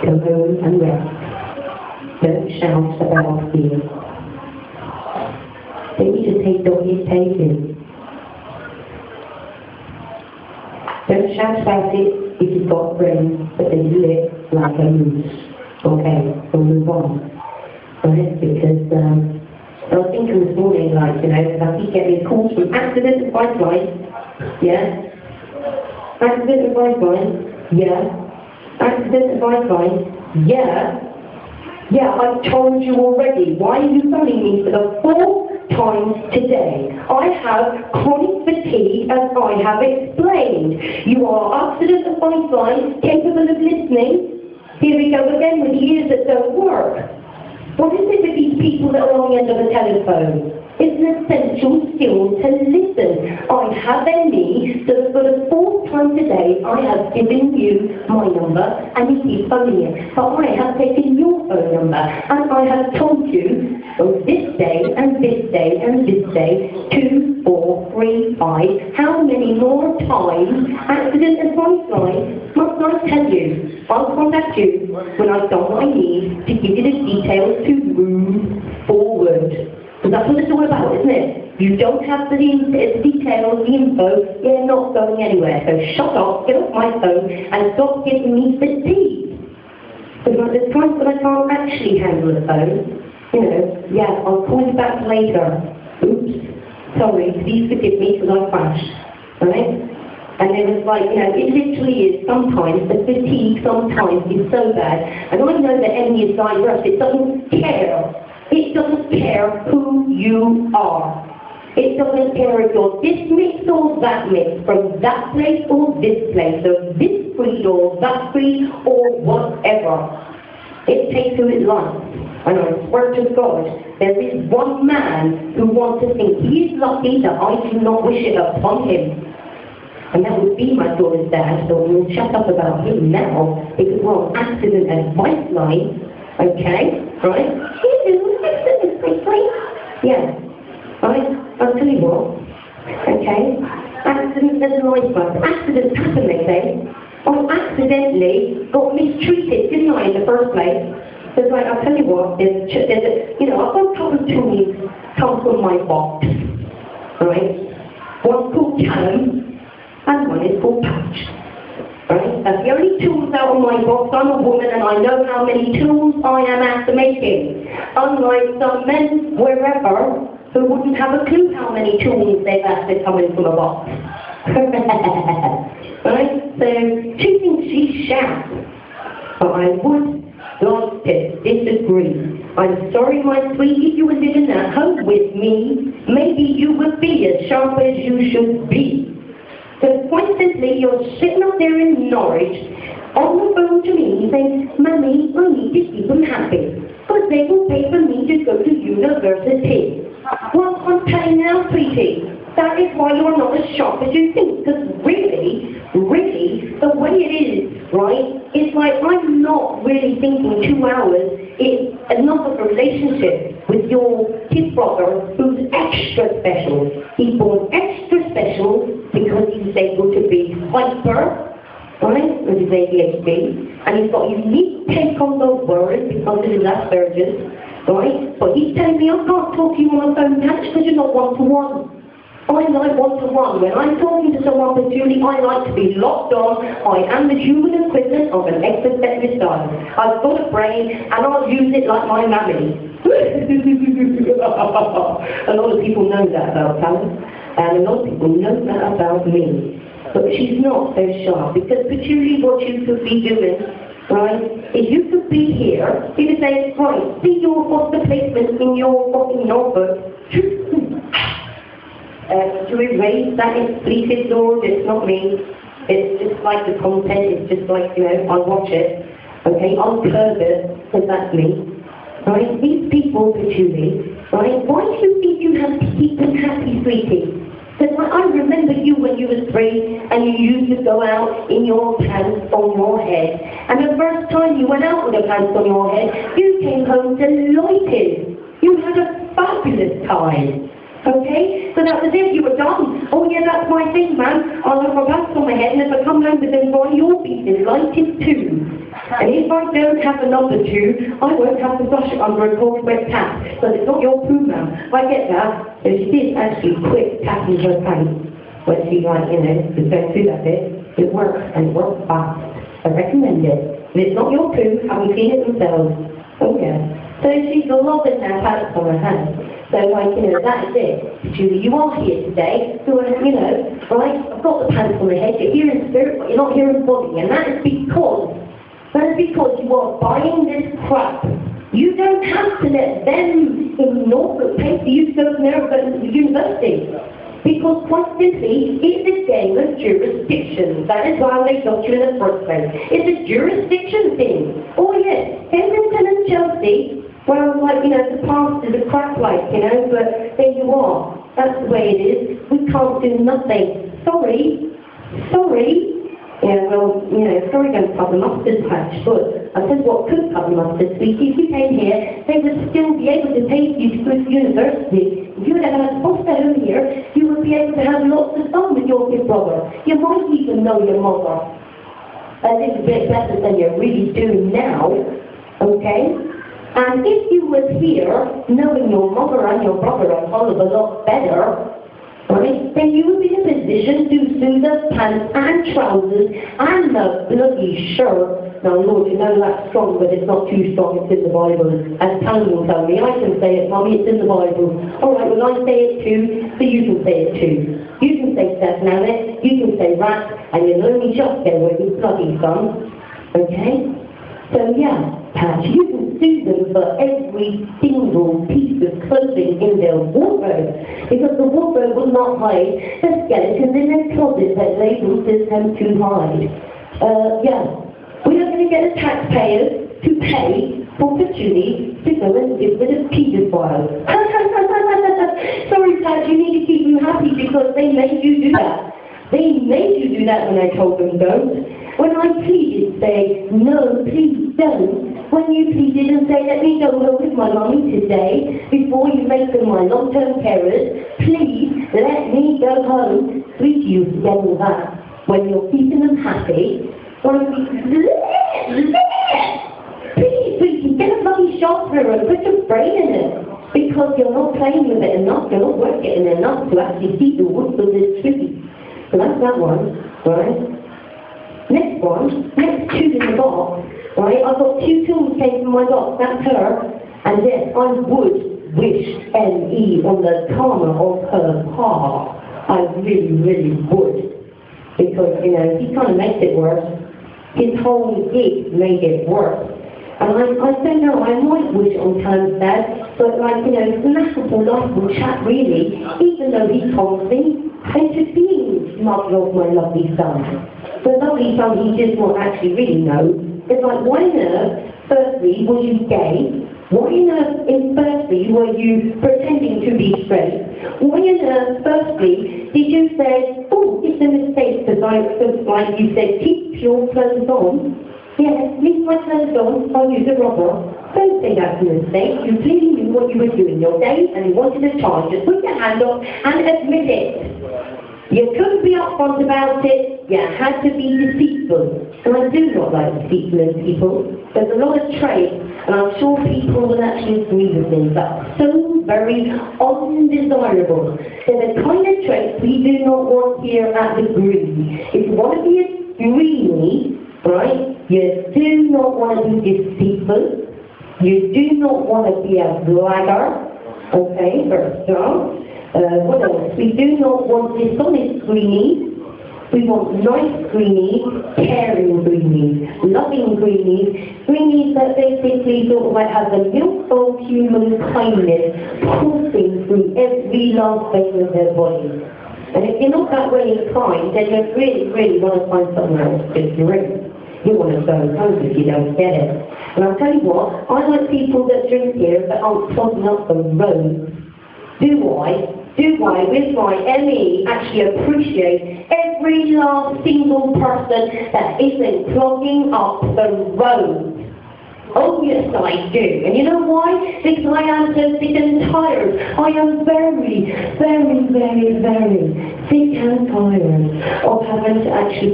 Go home and rest. Don't shout about fear. Don't you just take doggy taking? Don't shout about it if you've got friends, but they do it like a moose. Okay, we'll move on. Right? Because I was thinking this morning, like, you know, I keep getting calls from accident advice line. Yeah? Accident advice line. Yeah. Accident advice line. Yeah. Yeah, I've told you already. Why are you phoning me for the fourth time today? I have chronic fatigue, as I have explained. You are accident advice line, capable of listening. Here we go again with ears that don't work. What is it with these people that are on the end of the telephone? It's an essential skill to listen. I have a need, so for the fourth time today, I have given you my number, and you keep phoning it. But I have taken your phone number, and I have told you, on this day, and this day, and this day, 2, 4, 3, 5, how many more times, accident advice line, must I tell you? I'll contact you when I've done what I need to give you the details to move forward. Because that's what it's all about, isn't it? You don't have the details, the info, you're not going anywhere. So shut up, get off my phone, and stop giving me fatigue. Because there's times when I can't actually handle the phone. You know, yeah, I'll call you back later. Oops, sorry, please forgive me because I crashed. Alright? And it was like, you know, it literally is sometimes, the fatigue sometimes is so bad. And I know that Emily is diverse, it doesn't care. It doesn't care who you are. It doesn't care if you're this mix or that mix, from that place or this place, or this breed or that breed or whatever. It takes who it likes. And I swear to God, there is one man who wants to think he is lucky that I do not wish it upon him. And that would be my daughter's dad, so we'll shut up about him now, because we're on accident advice line. Okay, right? Yeah, right? I'll tell you what. Okay, accident advice line. Accidents happen, they say. I accidentally got mistreated, didn't I, in the first place? So like, I'll tell you what, you know, I've got a couple of tools come from my box, right? One's called Callum, and one is called Patch. Right? That's the only tools out of my box. I'm a woman and I know how many tools I am after making. Unlike some men, wherever, who wouldn't have a clue how many tools they've after coming from a box. Right? So, she thinks she's sharp. But I would like to disagree. I'm sorry, my sweetie, if you were living at home with me, maybe you would be as sharp as you should be. So quite simply, you're sitting up there in Norwich, on the phone to me saying, Mummy, I need to keep them happy, because they will pay for me to go to university. Well, I'm telling you now, sweetie, that is why you're not as sharp as you think, because really, the way it is, right, it's like I'm not really thinking 2 hours is enough of a relationship with your kid brother who's extra special. He's born extra special because he's able to be hyper, right, with his ADHD, and he's got a unique take on the world because of his Asperger's, right, but he's telling me I can't talk to you on the phone, that's because you're not one-to-one. I like one-to-one. When I'm talking to someone peculiarly, I like to be locked on. I am the human equivalent of an extrasensory style. I've got a brain, and I'll use it like my mammy. A lot of people know that about Callum, and a lot of people know that about me. But she's not so sharp, because peculiarly what you could be doing, right, is you could be here, you could say, right, see your foster placement in your fucking notebook. To erase that expletive, Lord, it's not me. It's just like the content, it's just like, you know, I watch it. Okay, I'll curb it, because that's me. Right, these people, Patchouli, right, why do you think you have to keep them happy, sweetie? Because I remember you when you were 3, and you used to go out in your pants on your head. And the first time you went out with the pants on your head, you came home delighted. You had a fabulous time. Okay? So that was it, you were done. Oh yeah, that's my thing, man. I'll have my pants on my head, and if I come home with them boy, you'll be delighted too. And if I don't have a number 2, I won't have to flush it under a cold wet tap. Because it's not your poo, ma'am. I get that. So she did actually quit tapping her pants when she, like, you know, was going through that bit. It works, and it works fast. I recommend it. If it's not your poo, haven't seen it themselves. Oh yeah. So she's loving her pants on her hands. So, like, you know, that is it. Julie, you are here today, so, you know, right, I've got the pants on my head, you're here in spirit, but you're not here in body, and that is because you are buying this crap. You don't have to let them in Norfolk pay for you to go to the university. Because quite simply, it's a game of jurisdiction. That is why they got you in the first place. It's a jurisdiction thing. Oh yes, Kensington and Chelsea, well, like, you know, the past is a crap like, you know, but there you are. That's the way it is. We can't do nothing. Sorry. Yeah, well, you know, sorry don't cover mustard patch, but I said what could cover mustard. So if you came here, they would still be able to pay for you to go to university. If you would have had a foster home here, you would be able to have lots of fun with your big brother. You might even know your mother a little bit better than you really do now, okay? And if you were here, knowing your mother and your brother a whole of a lot better, right, then you would be in a position to sew the pants and trousers and the bloody shirt. Now, Lord, you know that's strong, but it's not too strong. It's in the Bible. As Tony will tell me, I can say it, Mommy, it's in the Bible. All right, well, I say it too, so you can say it too. You can say Steph Nanette, you can say rat, and you'll only just get away with bloody son. Okay? So, yeah, Pat, you can sue them for every single piece of clothing in their wardrobe, because the wardrobe will not hide the skeletons in their closet that labels this them to hide. Yeah, we are going to get the taxpayers to pay for Julie to go and live with a paedophile. Sorry, Pat, you need to keep them happy because they made you do that. They made you do that when I told them don't. When I pleaded, say, no, please don't. When you pleaded and say, let me go home with my mummy today, before you make them my long-term carers, please let me go home. Sweet, you get all that. When you're keeping them happy, please, get a bloody sharpener and put your brain in it. Because you're not playing with it enough, you're not working enough to actually keep the wood for this tricky. So that's that one, right? Next one, next 2 in the box, right? I've got 2 tools came from my box, that's her. And yes, I would wish N.E. on the karma of her pa. I really would. Because, you know, he kind of makes it worse. His whole gig made it worse. And I don't know, I might wish on Cam's dad, but like, you know, it's an affable, likeable chap really, even though he told me, into being mother of my lovely son. The lovely son he did not actually really know. It's like, why on earth, firstly, were you gay? Why on earth, firstly, were you pretending to be straight? Why on earth, firstly, did you say, oh, it's a mistake, because like you said, keep your clothes on. Yes, leave my clothes on, I'll use a rubber. Don't say that's a mistake. You clearly knew what you were doing your day and you wanted a charge. Just put your hand up and admit it. You couldn't be upfront about it, you had to be deceitful. And I do not like deceitful people. There's a lot of traits, and I'm sure people will actually agree with me, but so very undesirable. They're the kind of traits we do not want here at the Green. If you want to be a greenie, right, you do not want to be deceitful. You do not want to be a blackguard. Okay, first off. What else? We do not want dishonest greenies. We want nice greenies, caring greenies, loving greenies, greenies that basically sort of like have the milk of human kindness coursing through every last vein of their body. And if you're not that way inclined, then you really want to find somewhere else to drink. You want to go home if you don't get it. And I'll tell you what, I like people that drink here but aren't plodding up the road. Do I, with my ME, actually appreciate every last single person that isn't clogging up the road? Oh yes, I do. And you know why? Because I am so sick and tired. I am very sick and tired of having to actually